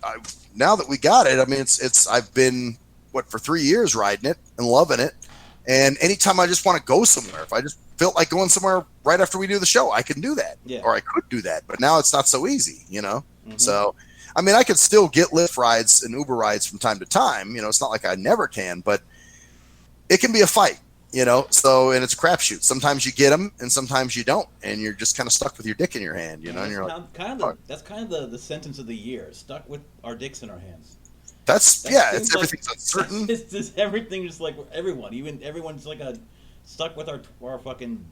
now that we got it, I mean, I've been for 3 years riding it and loving it. And anytime I just want to go somewhere, if I just felt like going somewhere right after we do the show, I can do that, or I could do that. But now it's not so easy, you know. So, I mean, I could still get Lyft rides and Uber rides from time to time. You know, it's not like I never can, but it can be a fight, you know. So, and it's a crapshoot. Sometimes you get them, and sometimes you don't, and you're just kind of stuck with your dick in your hand, you know. And you're like, that's kind of the sentence of the year: stuck with our dicks in our hands. That's it's everything's uncertain. It's just everything, just like everyone, even everyone's like stuck with our fucking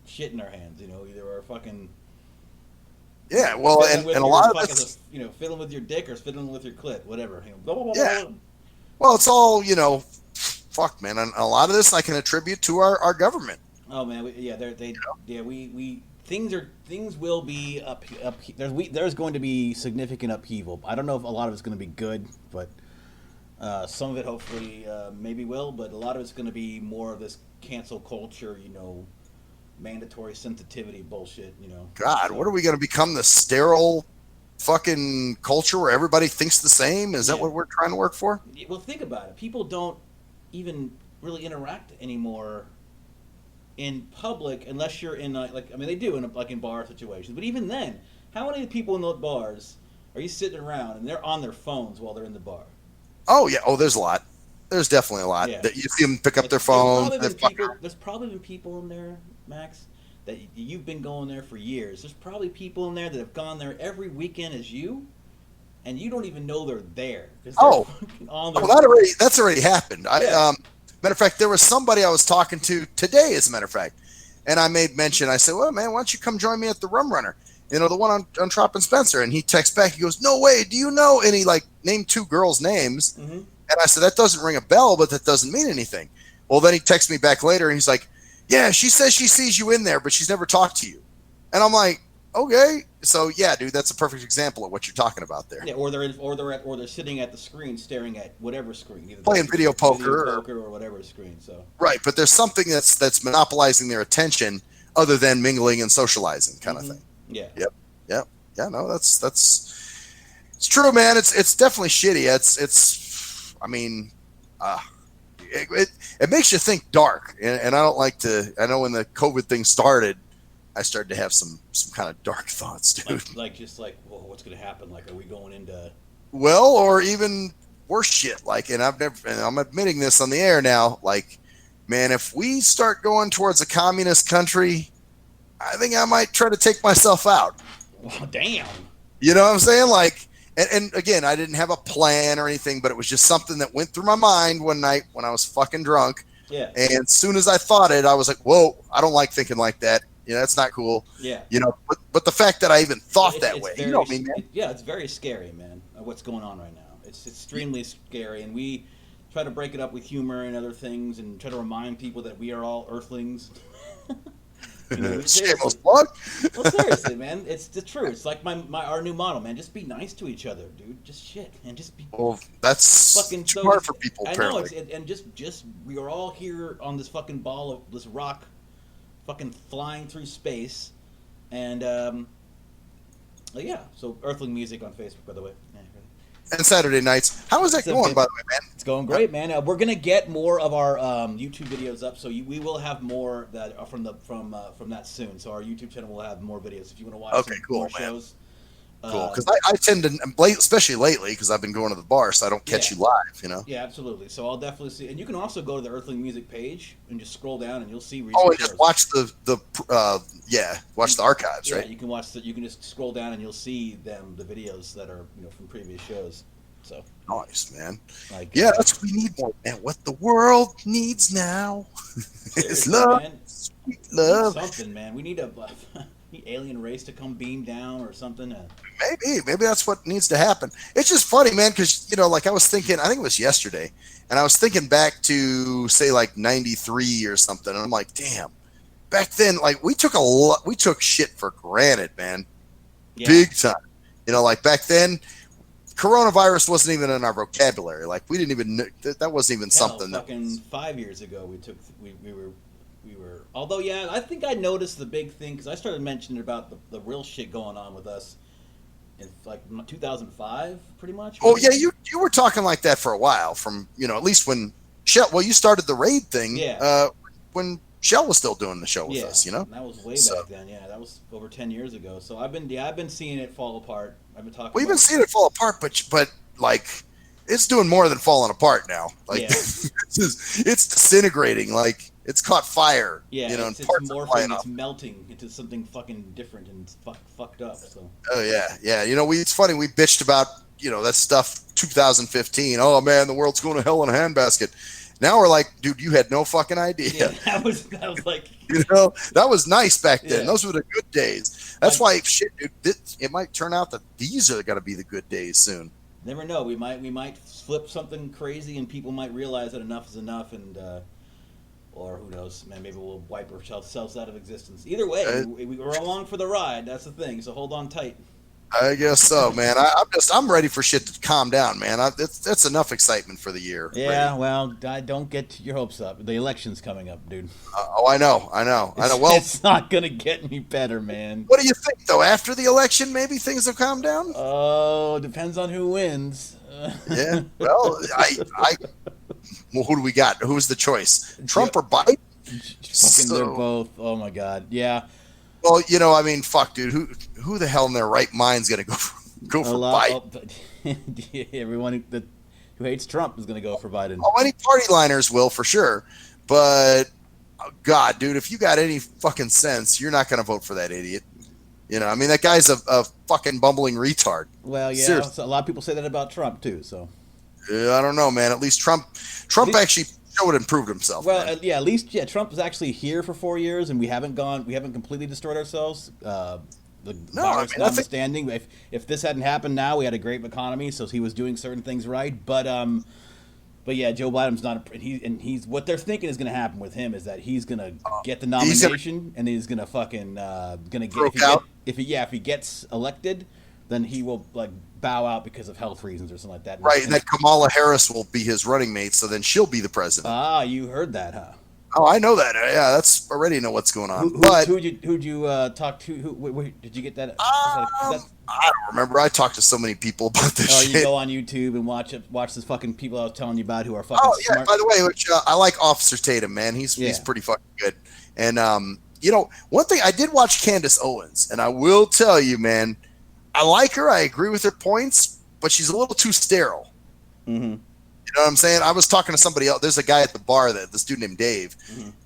shit in our hands. You know, either our fucking well, and a lot of this, you know, fiddling with your dick or fiddling with your clit, whatever. You know, blah, blah, blah. Well, it's all, you know, fuck, man. And a lot of this I can attribute to our government. Oh man, things will be up. There's going to be significant upheaval. I don't know if a lot of it's going to be good, but some of it hopefully maybe will. But a lot of it's going to be more of this cancel culture, you know, mandatory sensitivity bullshit. You know, God, what are we going to become? The sterile fucking culture where everybody thinks the same? Is that what we're trying to work for? Well, think about it. People don't even really interact anymore in public unless you're in they do in bar situations, but even then, how many people in those bars are you sitting around and they're on their phones while they're in the bar? Oh yeah, there's a lot. There's definitely a lot that you see them pick up their phones. There's probably been people in there, Max, that you've been going there for years. There's probably people in there that have gone there every weekend as you, and you don't even know they're there. That's already happened. Matter of fact, there was somebody I was talking to today, as a matter of fact, and I made mention. I said, well, man, why don't you come join me at the Rum Runner? You know, the one on Trop and Spencer. And he texts back, he goes, no way, do you know any, name 2 girls' names? Mm-hmm. And I said, that doesn't ring a bell, but that doesn't mean anything. Well, then he texts me back later, and he's like, yeah, she says she sees you in there, but she's never talked to you. And I'm like, okay. So yeah, dude, that's a perfect example of what you're talking about there. Yeah, or they're sitting at the screen staring at whatever screen, either playing video poker or whatever screen. So right, but there's something that's monopolizing their attention other than mingling and socializing, kind of thing. Yeah. Yep. Yeah. No, that's it's true, man. It's definitely shitty. It's I mean, it makes you think dark, and I don't like to. I know when the COVID thing started, I started to have some kind of dark thoughts, dude. Well, what's going to happen? Like, are we going into? Well, or even worse shit. And I'm admitting this on the air now. Like, man, if we start going towards a communist country, I think I might try to take myself out. Well, damn. You know what I'm saying? Like, and again, I didn't have a plan or anything, but it was just something that went through my mind one night when I was fucking drunk. Yeah. And as soon as I thought it, I was like, whoa, I don't like thinking like that. You know, that's not cool. Yeah. You know, but the fact that I even thought that way, you know what I mean, man? It's very scary, man, what's going on right now. It's extremely scary, and we try to break it up with humor and other things and try to remind people that we are all earthlings. You know, shameless plug. Well, seriously, man, it's the truth. It's like our new motto, man. Just be nice to each other, dude. Just shit, and just be. Well, that's fucking too hard for people. Apparently. I know, and just we are all here on this fucking ball of this rock, fucking flying through space, and yeah. So Earthling Music on Facebook, by the way. Yeah. And Saturday nights. How is that going, by the way, man? It's going great, man. We're gonna get more of our YouTube videos up, so we will have more that are from that soon. So our YouTube channel will have more videos if you want to watch more shows. Cool, because I tend to, especially lately, because I've been going to the bar, so I don't catch you live, you know? Yeah, absolutely. So I'll definitely see. And you can also go to the Earthling Music page and just scroll down and you'll see recent and just watch watch the archives, right? Yeah, you can you can just scroll down and you'll see the videos that are, from previous shows. So nice, man. That's what we need more, man. What the world needs now is love, man. Sweet love. Something, man. We need a alien race to come beam down or something. Maybe that's what needs to happen. It's just funny, man, because I was thinking, I think it was yesterday, and I was thinking back to say like '93 or something, and I'm like, damn, back then, like we took shit for granted, man, big time. Like back then, coronavirus wasn't even in our vocabulary. Like we didn't even that wasn't even something. Fucking 5 years ago, we were. Although, I think I noticed the big thing because I started mentioning about the real shit going on with us in like 2005, pretty much. Oh yeah, you were talking like that for a while. From at least when Shell. Well, you started the raid thing. Yeah. When Shell was still doing the show with Yeah, us. and that was way back then. Yeah, that was over 10 years ago. So I've been seeing it fall apart. I've been talking. Well, you've been seeing it fall apart, but like it's doing more than falling apart now. Like Yeah. it's disintegrating. Like it's caught fire. Yeah, and it's parts are flying morphing, it's off. melting into something fucking different and it's fucked up. So Oh yeah. It's funny. We bitched about that stuff 2015. Oh man, the world's going to hell in a handbasket. Now we're like, dude, you had no fucking idea. yeah, that was like that was nice back then. Yeah. Those were the good days. That's why shit, dude. It might turn out that these are going to be the good days soon. never know. We might flip something crazy and people might realize that enough is enough and. Or who knows, man? Maybe we'll wipe ourselves out of existence. Either way, we're along for the ride. That's the thing. So hold on tight. I guess so, man. I'm ready for shit to calm down, man. That's enough excitement for the year. Yeah, Ready. well, don't get your hopes up. The election's coming up, dude. I know. Well, It's not gonna get any better, man. what do you think, though? After the election, maybe things have calmed down. Oh, depends on who wins. Yeah. Well, well, who do we got? Who's the choice? Trump or Biden? Fucking, they're both. Oh my god, yeah. Well, fuck, dude. Who the hell in their right mind's gonna go for Biden? Everyone who hates Trump is gonna go for Biden. Oh, any party liners will for sure, but God, dude, if you got any fucking sense, you're not gonna vote for that idiot. That guy's a fucking bumbling retard. Well, yeah, Seriously. a lot of people say that about Trump too. So I don't know, man. At least Trump actually showed and improved himself. well, man. at least Trump is actually here for 4 years, and we haven't completely destroyed ourselves. The virus notwithstanding, if this hadn't happened now, we had a great economy, so he was doing certain things right. But yeah, Joe Biden's not, and he's what they're thinking is going to happen with him is that he's going to get the nomination, and he's going to fucking if he gets elected, then he will like bow out because of health reasons or something like that. Right, and that Kamala Harris will be his running mate, so then she'll be the president. Ah, you heard that, huh? Oh, I know that. Yeah, that's already know what's going on. Who'd you talk to? Who did you get that? I don't remember. I talked to so many people about this Oh, shit. you go on YouTube and watch this fucking people I was telling you about who are fucking Oh yeah. smart. By the way, I like Officer Tatum, man. He's pretty fucking good. And one thing I did watch Candace Owens, and I will tell you, man, I like her. I agree with her points, but she's a little too sterile. Mm-hmm. You know what I'm saying? I was talking to somebody else. There's a guy at the bar this dude named Dave,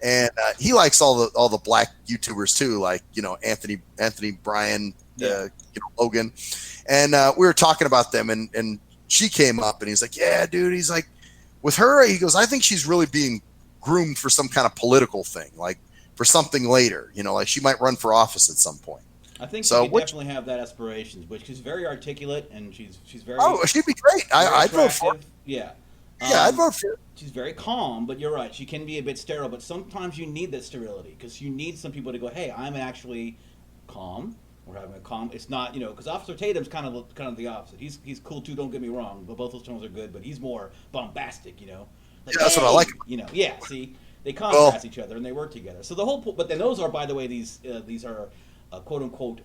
and he likes all the black YouTubers too, like Anthony Bryan, Logan, and we were talking about them, and she came up, and he's like, yeah, dude. He's like, with her, he goes, I think she's really being groomed for some kind of political thing, like for something later. Like she might run for office at some point. I think she could definitely have that aspirations, which she's very articulate and she's very. Oh, she'd be great. I'd vote for her. Yeah. Yeah, I'd vote for her. She's very calm, but you're right. She can be a bit sterile, but sometimes you need that sterility because you need some people to go, hey, I'm actually calm. We're having a calm. It's not, because Officer Tatum's kind of the opposite. He's cool too. Don't get me wrong, but both those tones are good. But he's more bombastic. Like, yeah, that's what I like. Yeah. See, they contrast each other and they work together. So the whole, but then those are, by the way, these are quote unquote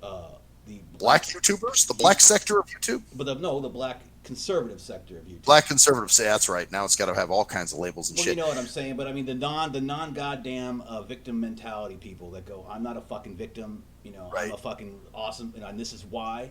the black YouTubers, the black sector of YouTube. But the black conservative sector of YouTube. Black conservative, say that's right. Now it's got to have all kinds of labels and shit. You know what I'm saying, but I mean the non goddamn victim mentality people that go, I'm not a fucking victim, right. I'm a fucking awesome, and this is why.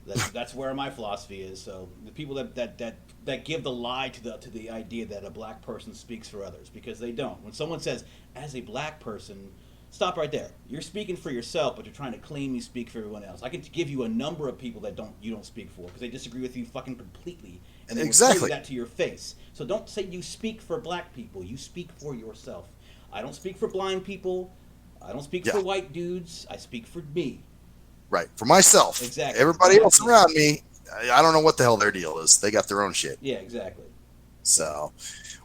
That's where my philosophy is. So the people that give the lie to the idea that a black person speaks for others, because they don't. When someone says, as a black person, stop right there. You're speaking for yourself, but you're trying to claim you speak for everyone else. I could give you a number of people that you don't speak for because they disagree with you fucking completely, and they will tell you that to your face. So don't say you speak for black people. You speak for yourself. I don't speak for blind people. I don't speak for white dudes. I speak for me. Right, for myself. Exactly. Everybody else around me, I don't know what the hell their deal is. They got their own shit. Yeah, exactly. So,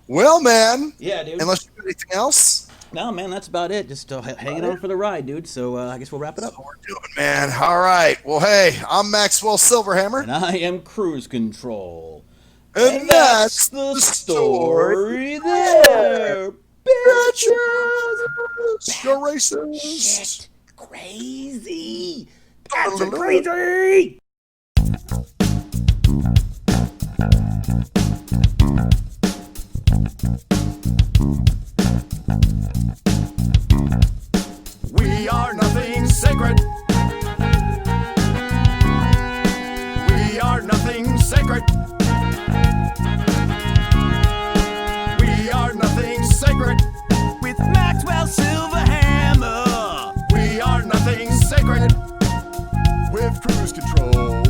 well, man. Yeah, dude. Unless you have anything else. No, man, that's about it. Just hanging on for the ride, dude. So I guess we'll wrap it up. That's what we're doing, man. All right. Well, hey, I'm Maxwell Silverhammer. And I am Cruise Control. And that's the story there. Bitches! You're racist. Shit. Crazy. That's crazy. We are nothing sacred. We are nothing sacred. We are nothing sacred. With Maxwell Silverhammer. We are nothing sacred. With cruise control.